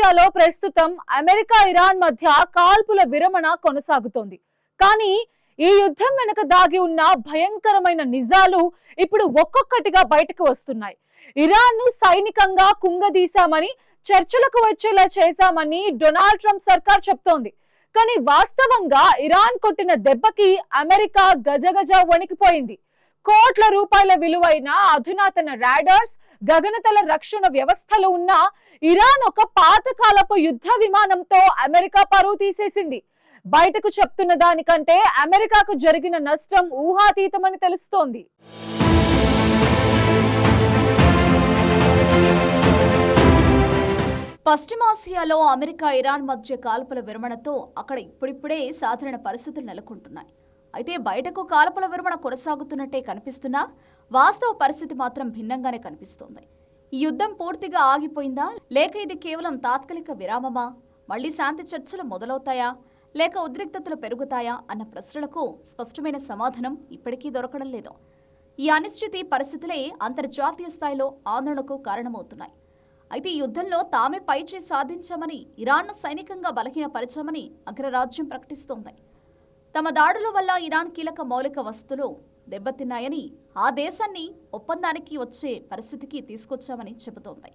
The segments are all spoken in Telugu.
పశ్చిమాసియాలో ప్రస్తుతం అమెరికా ఇరాన్ మధ్య కాల్పుల విరమణ కొనసాగుతోంది. కానీ ఈ యుద్ధం వెనుక దాగి ఉన్న భయంకరమైన నిజాలు ఇప్పుడు ఒక్కొక్కటిగా బయటకు వస్తున్నాయి. ఇరాన్ ను సైనికంగా కుంగదీశామని, చర్చలకు వచ్చేలా చేశామని డొనాల్డ్ ట్రంప్ సర్కార్ చెప్తోంది. కానీ వాస్తవంగా ఇరాన్ కొట్టిన దెబ్బకి అమెరికా గజగజ వణికిపోయింది. కోట్ల రూపాయల విలువైన అధునాతన రాడార్స్, గగనతల రక్షణ వ్యవస్థలు ఉన్న ఇరాన్ ఒక పాతకాలపు యుద్ధ విమానంతో అమెరికా పరువు తీసేసింది. బయటకు చెప్తున్న దానికంటే అమెరికాకు జరిగిన నష్టం ఊహాతీతమని తెలుస్తోంది. పశ్చిమాసియాలో అమెరికా ఇరాన్ మధ్య కాల్పుల విరమణతో అక్కడ ఇప్పుడిప్పుడే సాధారణ పరిస్థితులు నెలకొంటున్నాయి. అయితే బయటకు కాల్పుల విరమణ కొనసాగుతున్నట్టే కనిపిస్తున్నా వాస్తవ పరిస్థితి మాత్రం భిన్నంగానే కనిపిస్తోంది. ఈ యుద్ధం పూర్తిగా ఆగిపోయిందా, లేక ఇది కేవలం తాత్కాలిక విరామమా? మళ్లీ శాంతి చర్చలు మొదలవుతాయా, లేక ఉద్రిక్తతలు పెరుగుతాయా అన్న ప్రశ్నలకు స్పష్టమైన సమాధానం ఇప్పటికీ దొరకడం లేదు. ఈ అనిశ్చితి పరిస్థితులే అంతర్జాతీయ స్థాయిలో ఆందోళనకు కారణమవుతున్నాయి. అయితే ఈ యుద్ధంలో తామే పైచేయి సాధించామని, ఇరాన్ను సైనికంగా బలహీనపరిచామని అగ్రరాజ్యం ప్రకటిస్తోంది. తమ దాడుల వల్ల ఇరాన్ కీలక మౌలిక వస్తువులు దెబ్బతిన్నాయని, ఆ దేశాన్ని ఒప్పందానికి వచ్చే పరిస్థితికి తీసుకొచ్చామని చెబుతోంది.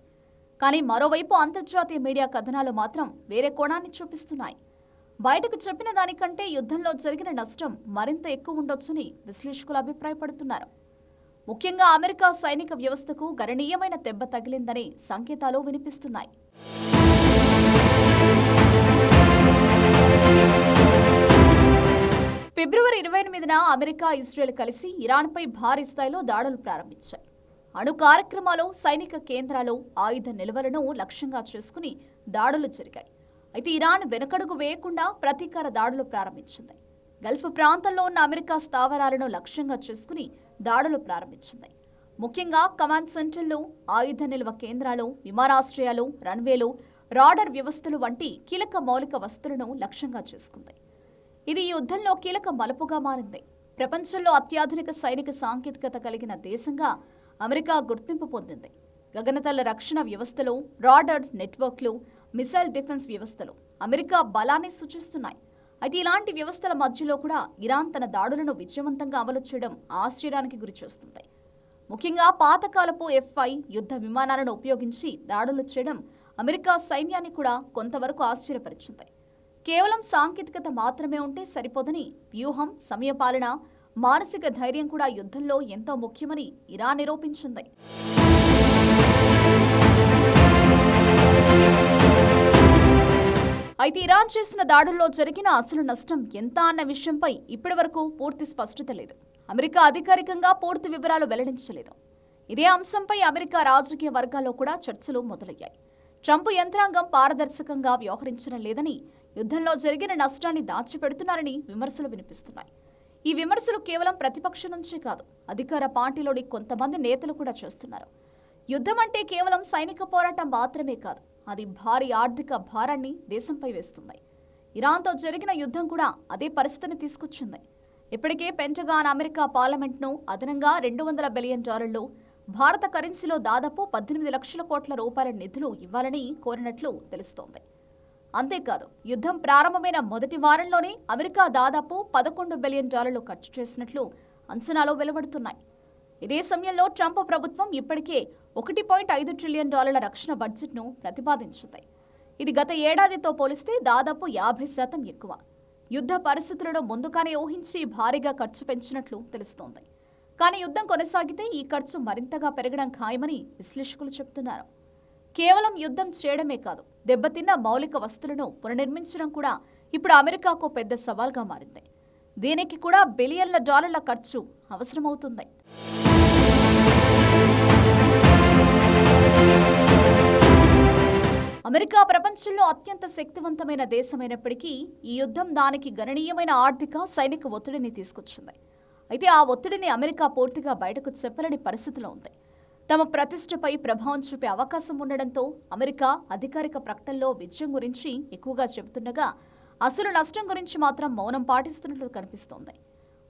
కానీ మరోవైపు అంతర్జాతీయ మీడియా కథనాలు మాత్రం వేరే కోణాన్ని చూపిస్తున్నాయి. బయటకు చెప్పిన దానికంటే యుద్ధంలో జరిగిన నష్టం మరింత ఎక్కువ ఉండొచ్చని విశ్లేషకులు అభిప్రాయపడుతున్నారు. ముఖ్యంగా అమెరికా సైనిక వ్యవస్థకు గణనీయమైన దెబ్బ తగిలిందనే సంకేతాలు వినిపిస్తున్నాయి. ఫిబ్రవరి 28న అమెరికా, ఇజ్రాయెల్ కలిసి ఇరాన్పై భారీ స్థాయిలో దాడులు ప్రారంభించాయి. అణు కార్యక్రమాలు, సైనిక కేంద్రాలు, ఆయుధ నిల్వలను లక్ష్యంగా చేసుకుని దాడులు జరిగాయి. అయితే ఇరాన్ వెనుకడుగు వేయకుండా ప్రతీకార దాడులు ప్రారంభించింది. గల్ఫ్ ప్రాంతంలో ఉన్న అమెరికా స్థావరాలను లక్ష్యంగా చేసుకుని దాడులు ప్రారంభించింది. ముఖ్యంగా కమాండ్ సెంటర్లు, ఆయుధ నిల్వ కేంద్రాలు, విమానాశ్రయాలు, రన్వేలు, రాడార్ వ్యవస్థలు వంటి కీలక మౌలిక వస్తువులను లక్ష్యంగా చేసుకుంది. ఇది ఈ యుద్ధంలో కీలక మలుపుగా మారింది. ప్రపంచంలో అత్యాధునిక సైనిక సాంకేతికత కలిగిన దేశంగా అమెరికా గుర్తింపు పొందింది. గగనతల రక్షణ వ్యవస్థలు, రాడార్ నెట్వర్క్లు, మిసైల్ డిఫెన్స్ వ్యవస్థలు అమెరికా బలాన్ని సూచిస్తున్నాయి. అయితే ఇలాంటి వ్యవస్థల మధ్యలో కూడా ఇరాన్ తన దాడులను విజయవంతంగా అమలు చేయడం ఆశ్చర్యానికి గురిచేస్తుంది. ముఖ్యంగా పాతకాలపు F-5 యుద్ధ విమానాలను ఉపయోగించి దాడులు చేయడం అమెరికా సైన్యాన్ని కూడా కొంతవరకు ఆశ్చర్యపరిచింది. కేవలం సాంకేతికత మాత్రమే ఉంటే సరిపోదని, వ్యూహం, సమయపాలన, మానసిక ధైర్యం కూడా యుద్ధంలో ఎంతో ముఖ్యమని ఇరాన్ నిరూపించింది. అయితే ఇరాన్ చేసిన దాడుల్లో జరిగిన అసలు నష్టం ఎంత అన్న విషయంపై ఇప్పటివరకు పూర్తి స్పష్టత లేదు. అమెరికా అధికారికంగా పూర్తి వివరాలు వెల్లడించలేదు. ఇదే అంశంపై అమెరికా రాజకీయ వర్గాల్లో కూడా చర్చలు మొదలయ్యాయి. ట్రంప్ యంత్రాంగం పారదర్శకంగా వ్యవహరించడం లేదని, యుద్ధంలో జరిగిన నష్టాన్ని దాచిపెడుతున్నారని విమర్శలు వినిపిస్తున్నాయి. ఈ విమర్శలు కేవలం ప్రతిపక్షం నుంచే కాదు, అధికార పార్టీలోని కొంతమంది నేతలు కూడా చేస్తున్నారు. యుద్ధం అంటే కేవలం సైనిక పోరాటం మాత్రమే కాదు, అది భారీ ఆర్థిక భారాన్ని దేశంపై వేస్తుంది. ఇరాన్తో జరిగిన యుద్ధం కూడా అదే పరిస్థితిని తీసుకొచ్చింది. ఇప్పటికే పెంటగాన్ అమెరికా పార్లమెంట్ను అదనంగా $200 బిలియన్, భారత కరెన్సీలో దాదాపు 18 లక్షల కోట్ల రూపాయల నిధులు ఇవ్వాలని కోరినట్లు తెలుస్తోంది. అంతేకాదు, యుద్ధం ప్రారంభమైన మొదటి వారంలోనే అమెరికా దాదాపు $11 బిలియన్ ఖర్చు చేసినట్లు అంచనాలు వెలువడుతున్నాయి. ఇదే సమయంలో ట్రంప్ ప్రభుత్వం ఇప్పటికే $1.5 ట్రిలియన్ రక్షణ బడ్జెట్ను ప్రతిపాదించింది. ఇది గత ఏడాదితో పోలిస్తే దాదాపు 50% ఎక్కువ. యుద్ధ పరిస్థితులను ముందుగానే ఊహించి భారీగా ఖర్చు పెంచినట్లు తెలుస్తోంది. కానీ యుద్ధం కొనసాగితే ఈ ఖర్చు మరింతగా పెరగడం ఖాయమని విశ్లేషకులు చెబుతున్నారు. కేవలం యుద్ధం చేయడమే కాదు, దెబ్బతిన్న మౌలిక వస్తువులను పునర్నిర్మించడం కూడా ఇప్పుడు అమెరికాకు పెద్ద సవాల్గా మారింది. దీనికి కూడా బిలియన్ల డాలర్ల ఖర్చు అవసరమవుతుంది. అమెరికా ప్రపంచంలో అత్యంత శక్తివంతమైన దేశమైనప్పటికీ ఈ యుద్ధం దానికి గణనీయమైన ఆర్థిక, సైనిక ఒత్తిడిని తీసుకొచ్చింది. అయితే ఆ ఒత్తిడిని అమెరికా పూర్తిగా బయటకు చెప్పలేని పరిస్థితిలో ఉంది. తమ ప్రతిష్టపై ప్రభావం చూపే అవకాశం ఉండడంతో అమెరికా అధికారిక ప్రకటనలో విజయం గురించి ఎక్కువగా చెబుతుండగా, అసలు నష్టం గురించి మాత్రం మౌనం పాటిస్తున్నట్లు కనిపిస్తోంది.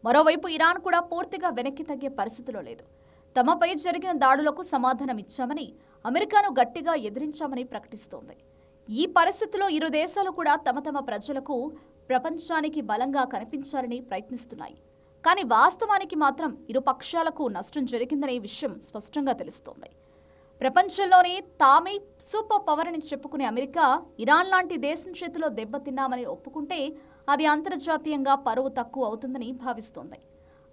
మరోవైపు ఇరాన్ కూడా పూర్తిగా వెనక్కి తగ్గే పరిస్థితిలో లేదు. తమపై జరిగిన దాడులకు సమాధానం ఇచ్చామని, అమెరికాను గట్టిగా ఎదిరించామని ప్రకటిస్తోంది. ఈ పరిస్థితిలో ఇరు దేశాలు కూడా తమ తమ ప్రజలకు ప్రపంచానికి బలంగా కనిపించాలని ప్రయత్నిస్తున్నాయి. కానీ వాస్తవానికి మాత్రం ఇరు పక్షాలకు నష్టం జరిగిందనే విషయం స్పష్టంగా తెలుస్తోంది. ప్రపంచంలోనే తామే సూపర్ పవర్ అని చెప్పుకునే అమెరికా ఇరాన్ లాంటి దేశం చేతిలో దెబ్బతిన్నామని ఒప్పుకుంటే అది అంతర్జాతీయంగా పరువు తక్కువ అవుతుందని భావిస్తోంది.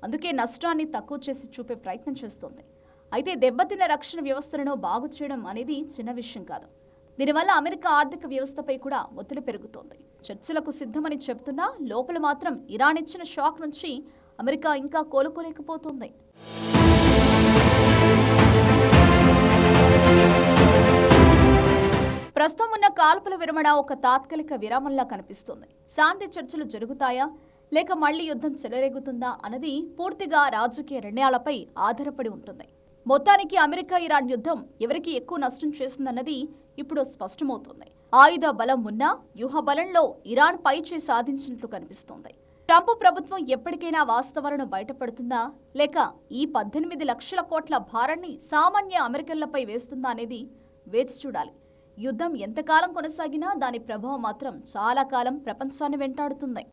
అందుకే నష్టాన్ని తక్కువ చేసి చూపే ప్రయత్నం చేస్తోంది. అయితే దెబ్బతిన్న రక్షణ వ్యవస్థలను బాగు చేయడం అనేది చిన్న విషయం కాదు. దీనివల్ల అమెరికా ఆర్థిక వ్యవస్థపై కూడా ఒత్తిడి పెరుగుతోంది. చర్చలకు సిద్ధమని చెబుతున్నా లోపల మాత్రం ఇరాన్ ఇచ్చిన షాక్ నుంచి అమెరికా ఇంకా కోలుకోలేకపోతోంది. ప్రస్తుతం ఉన్న కాల్పుల విరమణ ఒక తాత్కాలిక విరామంలా కనిపిస్తుంది. శాంతి చర్చలు జరుగుతాయా లేక మళ్లీ యుద్ధం చెలరేగుతుందా అన్నది పూర్తిగా రాజకీయ నిర్ణయాలపై ఆధారపడి ఉంటుంది. మొత్తానికి అమెరికా ఇరాన్ యుద్ధం ఎవరికి ఎక్కువ నష్టం చేసిందన్నది ఇప్పుడు స్పష్టమవుతోంది. ఆయుధ బలం ఉన్నా వ్యూహ బలంలో ఇరాన్ పైచే సాధించినట్లు కనిపిస్తోంది. ట్రంప్ ప్రభుత్వం ఎప్పటికైనా వాస్తవాలను బయటపడుతుందా లేక ఈ 18 లక్షల కోట్ల భారాన్ని సామాన్య అమెరికన్లపై వేస్తుందా అనేది వేచి చూడాలి. యుద్ధం ఎంతకాలం కొనసాగినా దాని ప్రభావం మాత్రం చాలా కాలం ప్రపంచాన్ని వెంటాడుతుంది.